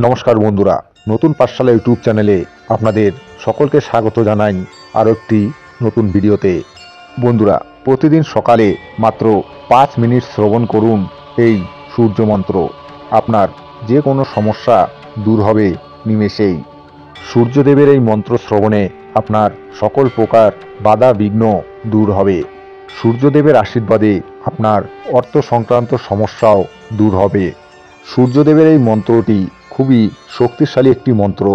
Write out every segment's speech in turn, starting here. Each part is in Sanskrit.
नमस्कार बंधुरा नतून पाठशाला यूट्यूब चैनेले आपनादेर सकलके स्वागत जानाई आरो एकटी नतून भिडियोते। बंधुरा प्रतिदिन सकाले मात्र 5 मिनिट श्रवण करुन एई सूर्य मंत्र, आपनार जे कोनो समस्या दूर हबे निमेषेई। सूर्यदेवेर एई मंत्र श्रवणे आपनार सकल प्रकार बाधा विघ्न दूर हबे। सूर्यदेवेर आशीर्वादे आपनार अर्थ संक्रांत समस्याओ दूर हबे। सूर्यदेवेर एई मंत्रटी খুবই শক্তিশালী একটি মন্ত্র।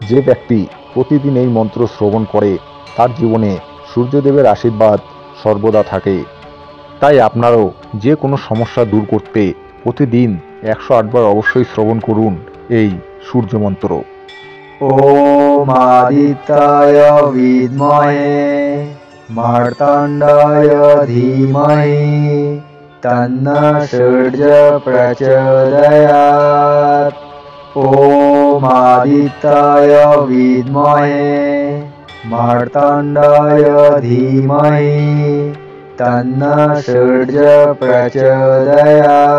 যে ব্যক্তি প্রতিদিন এই মন্ত্র শ্রবণ করে তার জীবনে সূর্যদেবের আশীর্বাদ সর্বদা থাকে। তাই আপনারাও যে কোনো সমস্যা দূর করতে প্রতিদিন 108 বার অবশ্যই শ্রবণ করুন এই সূর্য মন্ত্র। ওম আদিত্যায় বিদ্মহে মার্তাণ্ডায় ধীমহি তন্নঃ সূর্যঃ প্রচোদয়াৎ। ओम आदित्याय विद्महे मार्ताण्डाय धीमहि तन्नः सूर्यः प्रचोदयात्।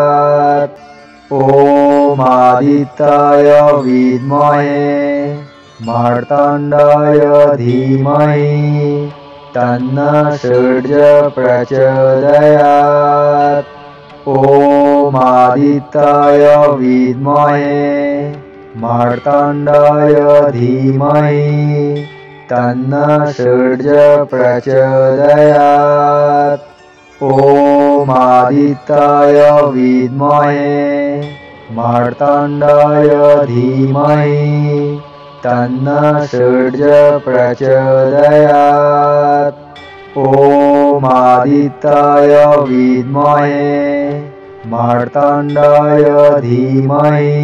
ओम आदित्याय विद्महे मार्ताण्डाय धीमहि तन्नः सूर्यः प्रचोदयात्। ओम आदित्याय विद्महे मार्ताण्डाय धीमहि तन्नः सूर्यः प्रचोदयात्। ओम आदित्याय विद्महे मार्ताण्डाय धीमहि तन्नः सूर्यः प्रचोदयात्। ओम आदित्याय विद्महे मार्ताण्डाय धीमहि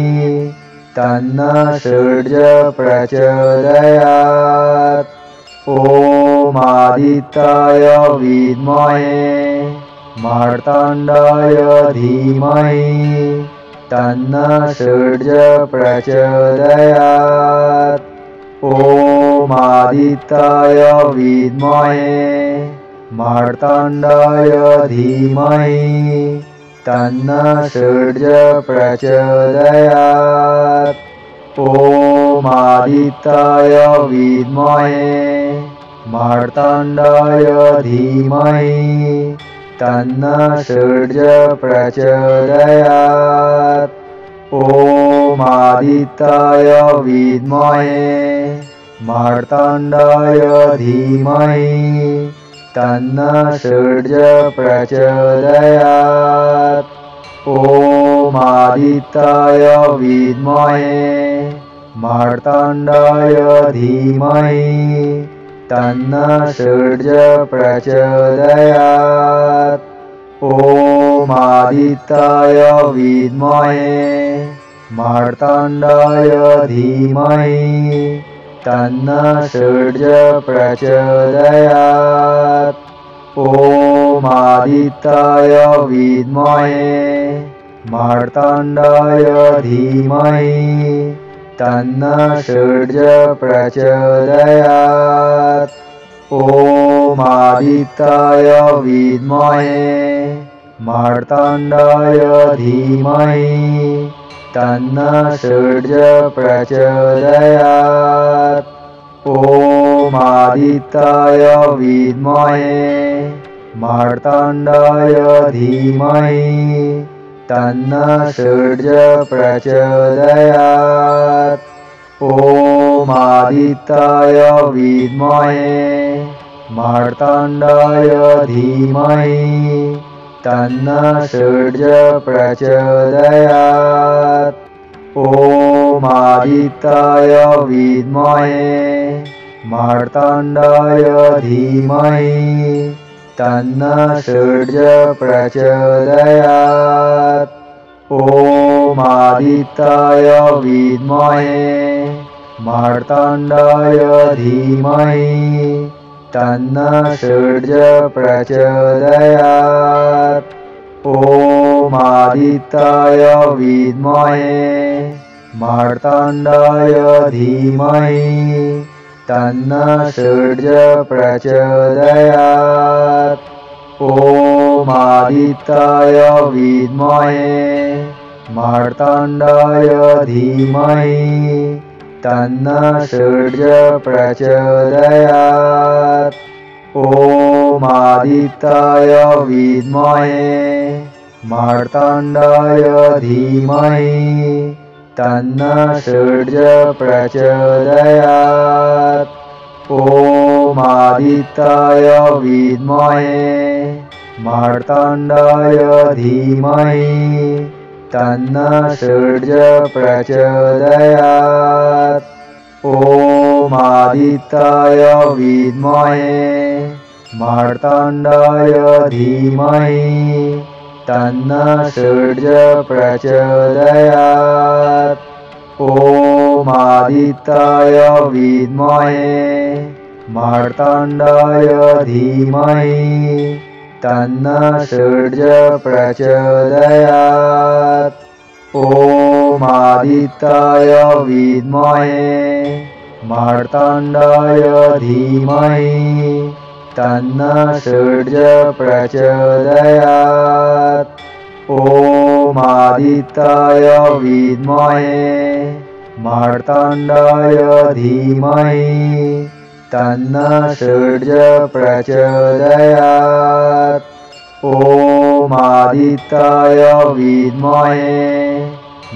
तन्नः सूर्यः प्रचोदयात्। ओम आदित्याय विद्महे मार्ताण्डाय धीमहि तन्नः सूर्यः प्रचोदयात्। ओम आदित्याय विद्महे मार्ताण्डाय धीमहि तन्नः सूर्यः प्रचोदयात्। ओम आदित्याय विद्महे मार्ताण्डाय धीमहि तन्नः सूर्यः प्रचोदयात्। ओम आदित्याय विद्महे मार्ताण्डाय धीमहि तन्नः सूर्यः प्रचोदयात्। ओम आदित्याय विद्महे मार्ताण्डाय धीमहि तन्नः सूर्यः प्रचोदयात्। ओम आदित्याय विद्महे मार्ताण्डाय धीमहि तन्नः सूर्यः प्रचोदयात्। ओम आदित्याय विद्महे मार्ताण्डाय धीमहि तन्नः सूर्यः प्रचोदयात्। ओम आदित्याय विद्महे मार्ताण्डाय धीमहि तन्नः सूर्यः प्रचोदयात्। ओम आदित्याय विद्महे मार्ताण्डाय धीमहि तन्नः सूर्यः प्रचोदयात्। ओम आदित्याय विद्महे मार्ताण्डाय धीमहि तन्नः सूर्यः प्रचोदयात्। ओम आदित्याय विद्महे मार्ताण्डाय धीमहि तन्नः सूर्यः प्रचोदयात्। ओम आदित्याय विद्महे मार्ताण्डाय धीमहि तन्नः सूर्यः प्रचोदयात्। ओम आदित्याय विद्महे मार्ताण्डाय धीमहि तन्नः सूर्यः प्रचोदयात्। ओम आदित्याय विद्महे मार्ताण्डाय धीमहि तन्नः सूर्यः प्रचोदयात्। ॐ आदित्याय विद्महे मार्ताण्डाय धीमहि तन्नः सूर्यः प्रचोदयात्। ॐ आदित्याय विद्महे मार्ताण्डाय धीमहि तन्नः सूर्यः प्रचोदयात्। ॐ आदित्याय विद्महे मार्ताण्डाय धीमहि तन्नः सूर्यः प्रचोदयात्। ॐ आदित्याय विद्महे मार्ताण्डाय धीमहि तन्नः सूर्यः प्रचोदयात्। ॐ आदित्याय विद्महे मार्ताण्डाय धीमहि तन्नः सूर्यः प्रचोदयात्। ॐ आदित्याय विद्महे मार्ताण्डाय धीमहि तन्नः सूर्यः प्रचोदयात्। ॐ आदित्याय विद्महे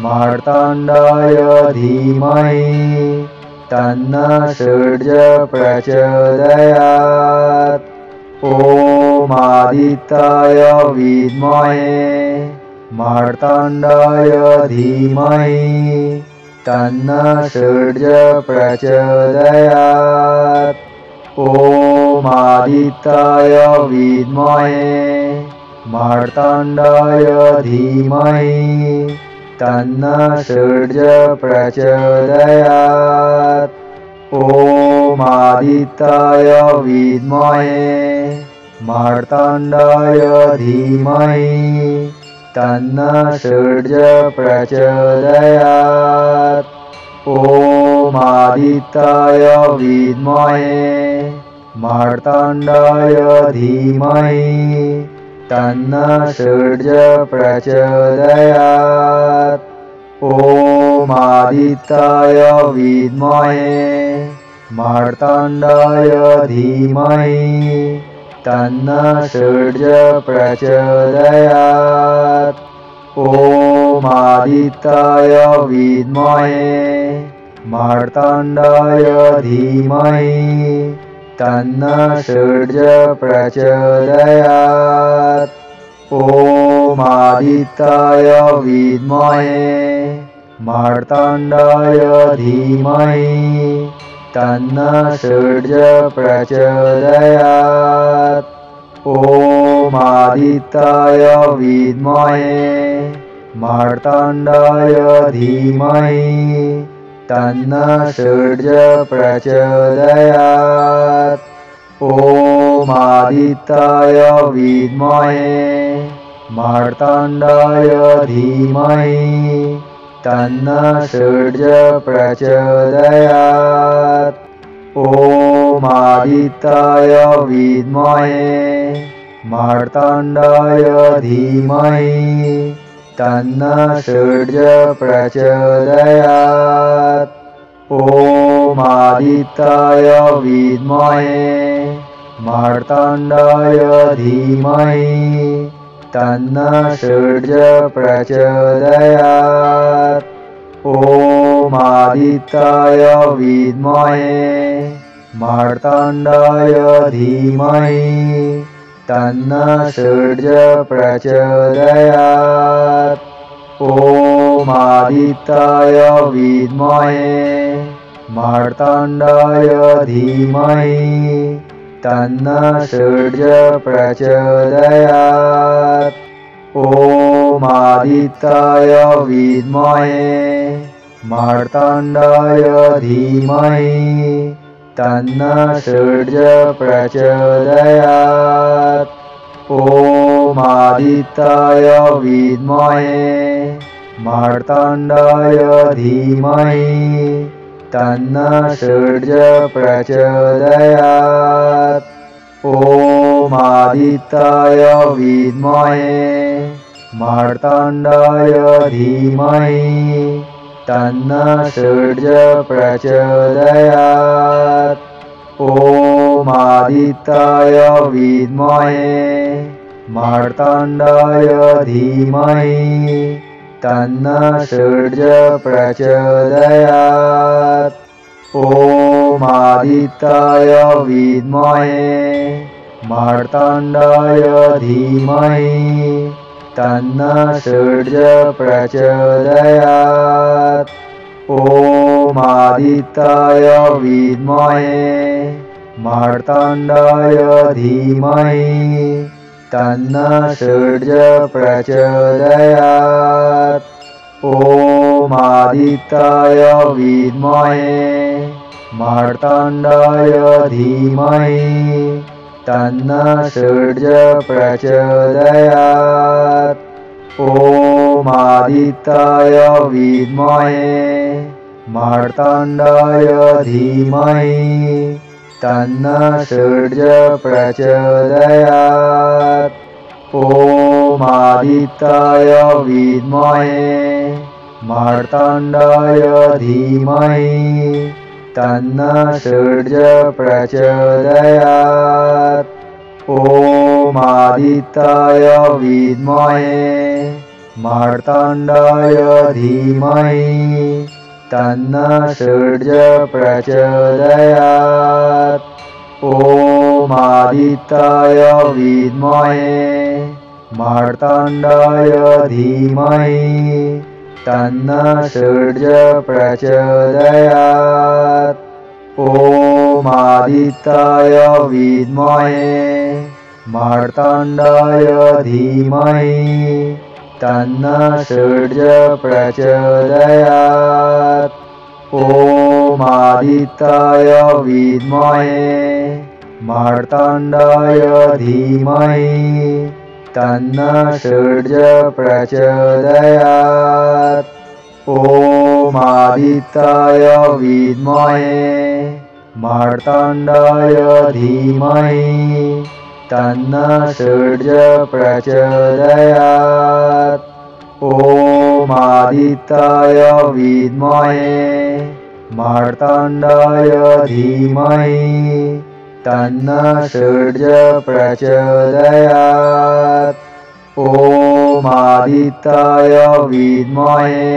मार्ताण्डाय धीमहि तन्नः सूर्यः प्रचोदयात्। ॐ आदित्याय विद्महे मार्ताण्डाय धीमहि तन्नः सूर्यः प्रचोदयात्। ॐ आदित्याय विद्महे मार्ताण्डाय धीमहि तन्नः सूर्यः प्रचोदयात्। ॐ आदित्याय विद्महे मार्ताण्डाय धीमहि तन्नः सूर्यः प्रचोदयात्। ॐ आदित्याय विद्महे मार्ताण्डाय धीमहि तन्नः सूर्यः प्रचोदयात्। ॐ आदित्याय विद्महे मार्ताण्डाय धीमहि तन्नः सूर्यः प्रचोदयात्। ॐ आदित्याय विद्महे मार्ताण्डाय धीमहि तन्नः सूर्यः प्रचोदयात्। ॐ आदित्याय विद्महे मार्ताण्डाय धीमहि तन्नः सूर्यः प्रचोदयात्। ॐ आदित्याय विद्महे मार्ताण्डाय धीमहि तन्नः सूर्यः प्रचोदयात्। ॐ आदित्याय विद्महे मार्ताण्डाय धीमहि तन्नः सूर्यः प्रचोदयात्। ॐ आदित्याय विद्महे मार्ताण्डाय धीमहि तन्नः सूर्यः प्रचोदयात्। ॐ आदित्याय विद्महे मार्ताण्डाय धीमहि तन्नः सूर्यः प्रचोदयात्। ॐ आदित्याय विद्महे मार्ताण्डाय धीमहि तन्नः सूर्यः प्रचोदयात्। ॐ आदित्याय विद्महे मार्ताण्डाय धीमहि तन्नः सूर्यः प्रचोदयात्। ॐ आदित्याय विद्महे मार्ताण्डाय धीमहि तन्नः सूर्यः प्रचोदयात्। ॐ आदित्याय विद्महे मार्ताण्डाय धीमहि तन्नः सूर्यः प्रचोदयात्। ॐ आदित्याय विद्महे मार्ताण्डाय धीमहि तन्नः सूर्यः प्रचोदयात्। ॐ आदित्याय विद्महे मार्ताण्डाय धीमहि तन्नः सूर्यः प्रचोदयात्। ॐ आदित्याय विद्महे मार्ताण्डाय धीमहि तन्नः सूर्यः प्रचोदयात्। ॐ आदित्याय विद्महे मार्ताण्डाय धीमहि तन्नः सूर्यः प्रचोदयात्। ॐ आदित्याय विद्महे मार्ताण्डाय धीमहि तन्नः सूर्यः प्रचोदयात्। ॐ आदित्याय विद्महे मार्ताण्डाय धीमहि तन्नः सूर्यः प्रचोदयात्। ॐ आदित्याय विद्महे मार्ताण्डाय धीमहि तन्नः सूर्यः प्रचोदयात्। ॐ आदित्याय विद्महे मार्ताण्डाय धीमहि तन्नः सूर्यः प्रचोदयात्। ॐ आदित्याय विद्महे मार्ताण्डाय धीमहि तन्नः सूर्यः प्रचोदयात्। ॐ आदित्याय विद्महे मार्ताण्डाय धीमहि तन्नः सूर्यः प्रचोदयात्। ॐ आदित्याय विद्महे मार्ताण्डाय धीमहि तन्नः सूर्यः प्रचोदयात्। ॐ आदित्याय विद्महे मार्ताण्डाय धीमहि तन्नः सूर्यः प्रचोदयात्। ॐ आदित्याय विद्महे मार्ताण्डाय धीमहि तन्नः सूर्यः प्रचोदयात्। ॐ आदित्याय विद्महे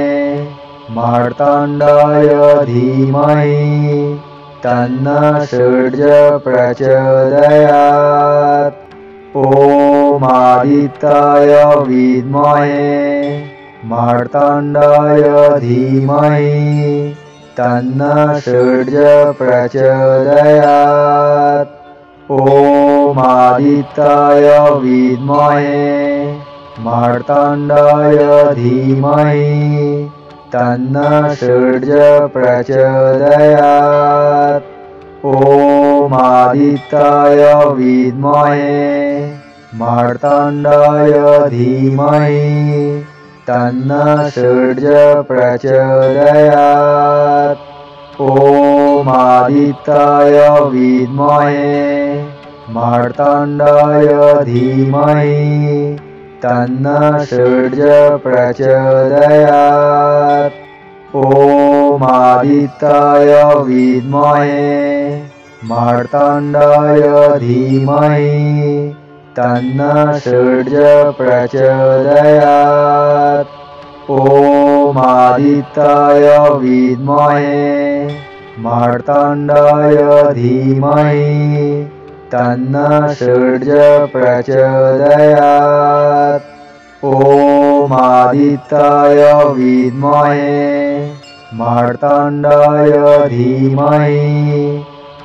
मार्ताण्डाय धीमहि तन्नः सूर्यः प्रचोदयात्। ॐ आदित्याय विद्महे मार्ताण्डाय धीमहि तन्नः सूर्यः प्रचोदयात्। ॐ आदित्याय विद्महे मार्ताण्डाय धीमहि तन्नः सूर्यः प्रचोदयात्। ॐ आदित्याय विद्महे मार्ताण्डाय धीमहि तन्नः सूर्यः प्रचोदयात्। ॐ आदित्याय विद्महे मार्ताण्डाय धीमहि तन्नः सूर्यः प्रचोदयात्। ॐ आदित्याय विद्महे मार्ताण्डाय धीमहि तन्नः सूर्यः प्रचोदयात्। ॐ आदित्याय विद्महे मार्ताण्डाय धीमहि तन्नः सूर्यः प्रचोदयात्। ॐ आदित्याय विद्महे मार्ताण्डाय धीमहि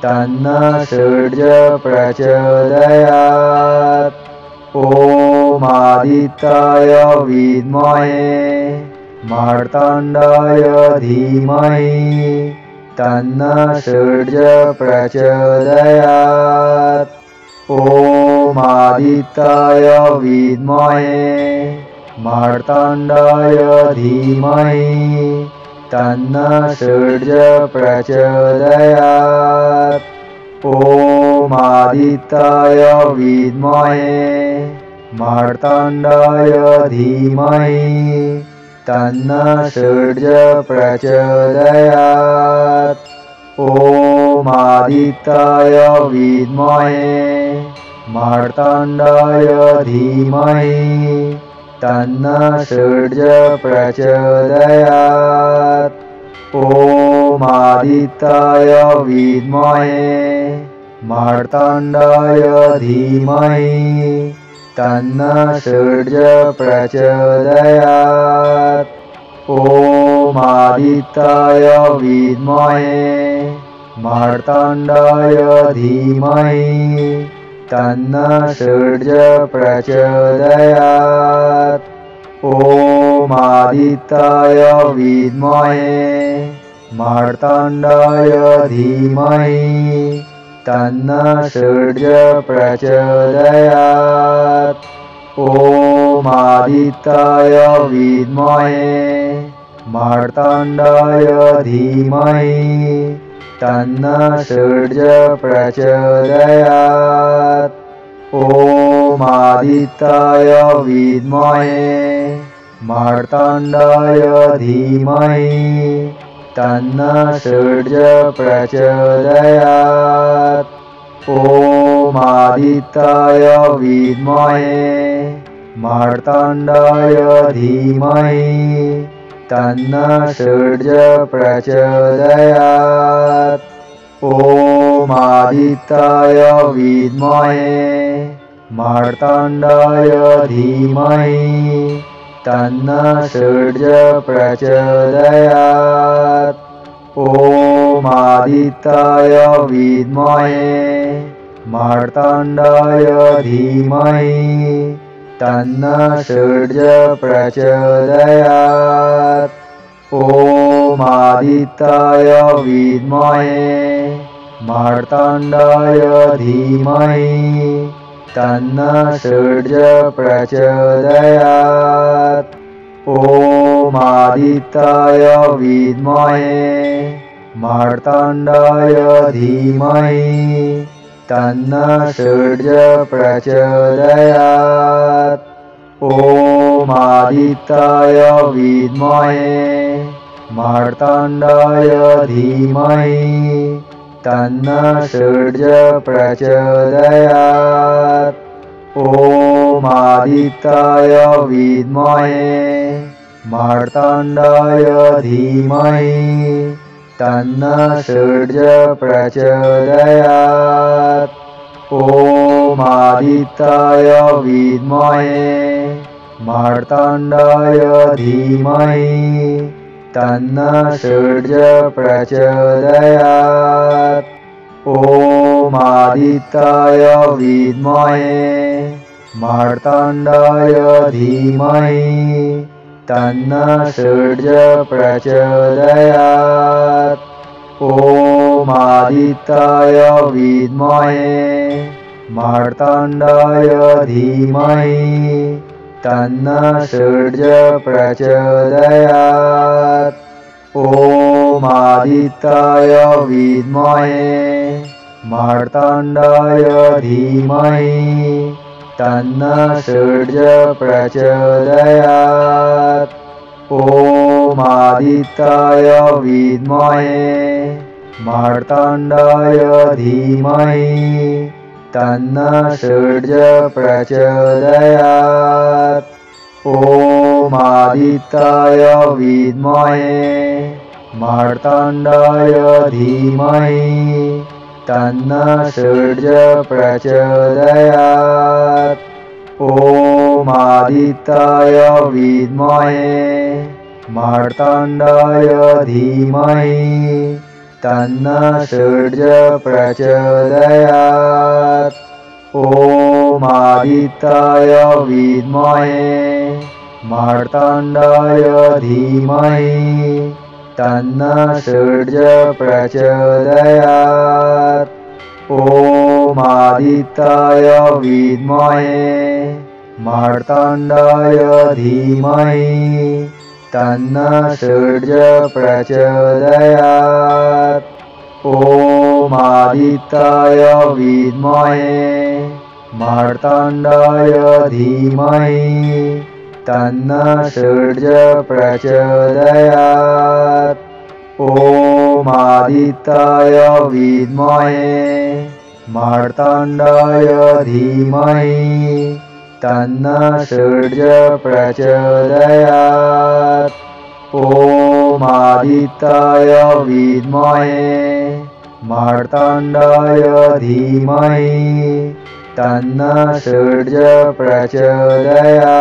तन्नः सूर्यः प्रचोदयात्। ॐ आदित्याय विद्महे मार्ताण्डाय धीमहि तन्नः सूर्यः प्रचोदयात्। ॐ आदित्याय विद्महे मार्ताण्डाय धीमहि तन्नः सूर्यः प्रचोदयात्। ॐ आदित्याय विद्महे मार्ताण्डाय धीमहि तन्नः सूर्यः प्रचोदयात्। ॐ आदित्याय विद्महे मार्ताण्डाय धीमहि तन्नः सूर्यः प्रचोदयात्। ॐ आदित्याय विद्महे मार्ताण्डाय धीमहि तन्नः सूर्यः प्रचोदयात्। ॐ आदित्याय विद्महे मार्ताण्डाय धीमहि तन्नः सूर्यः प्रचोदयात्। ॐ आदित्याय विद्महे मार्ताण्डाय धीमहि तन्नः सूर्यः प्रचोदयात्। ॐ आदित्याय विद्महे मार्ताण्डाय धीमहि तन्नः सूर्यः प्रचोदयात्। ॐ आदित्याय विद्महे मार्ताण्डाय धीमहि तन्नः सूर्यः प्रचोदयात्। ॐ आदित्याय विद्महे मार्ताण्डाय धीमहि तन्नः सूर्यः प्रचोदयात्। ॐ आदित्याय विद्महे मार्ताण्डाय धीमहि तन्नः सूर्यः प्रचोदयात्। ॐ आदित्याय विद्महे मार्ताण्डाय धीमहि तन्नः सूर्यः प्रचोदयात्। ॐ आदित्याय विद्महे मार्ताण्डाय धीमहि तन्नः सूर्यः प्रचोदयात्। ॐ आदित्याय विद्महे मार्ताण्डाय धीमहि तन्नः सूर्यः प्रचोदयात्। ॐ आदित्याय विद्महे मार्ताण्डाय धीमहि तन्नः सूर्यः प्रचोदयात्। ॐ आदित्याय विद्महे मार्ताण्डाय धीमहि तन्नः सूर्यः प्रचोदयात्। ॐ आदित्याय विद्महे मार्ताण्डाय धीमहि तन्नः सूर्यः प्रचोदयात्। ॐ आदित्याय विद्महे मार्ताण्डाय धीमहि तन्नः सूर्यः प्रचोदयात्। ॐ आदित्याय विद्महे मार्ताण्डाय धीमहि तन्नः सूर्यः प्रचोदयात्। ॐ आदित्याय विद्महे मार्ताण्डाय धीमहि तन्नः सूर्यः प्रचोदयात्। ॐ आदित्याय विद्महे मार्ताण्डाय धीमहि तन्नः सूर्यः प्रचोदयात्। ॐ आदित्याय विद्महे मार्ताण्डाय धीमहि तन्नः सूर्यः प्रचोदयात्। ॐ आदित्याय विद्महे मार्ताण्डाय धीमहि तन्नः सूर्यः प्रचोदयात्। ॐ आदित्याय विद्महे मार्ताण्डाय धीमहि तन्नः सूर्यः प्रचोदयात्। ॐ आदित्याय विद्महे मार्ताण्डाय धीमहि तन्नः सूर्यः प्रचोदयात्। ॐ आदित्याय विद्महे मार्ताण्डाय धीमहि तन्नः सूर्य प्रचोदयात्। ॐ आदित्याय विद्महे मार्ताण्डाय धीमहि तन्नः सूर्य प्रचोदयात्। ॐ आदित्याय विद्महे मार्ताण्डाय धीमहि तन्नः सूर्य प्रचोदयात्।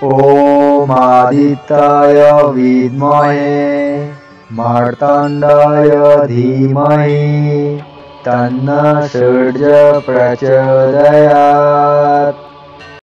ॐ आदित्याय विद्महे मार्ताण्डाय धीमहि तन्नः सूर्य प्रचोदयात्।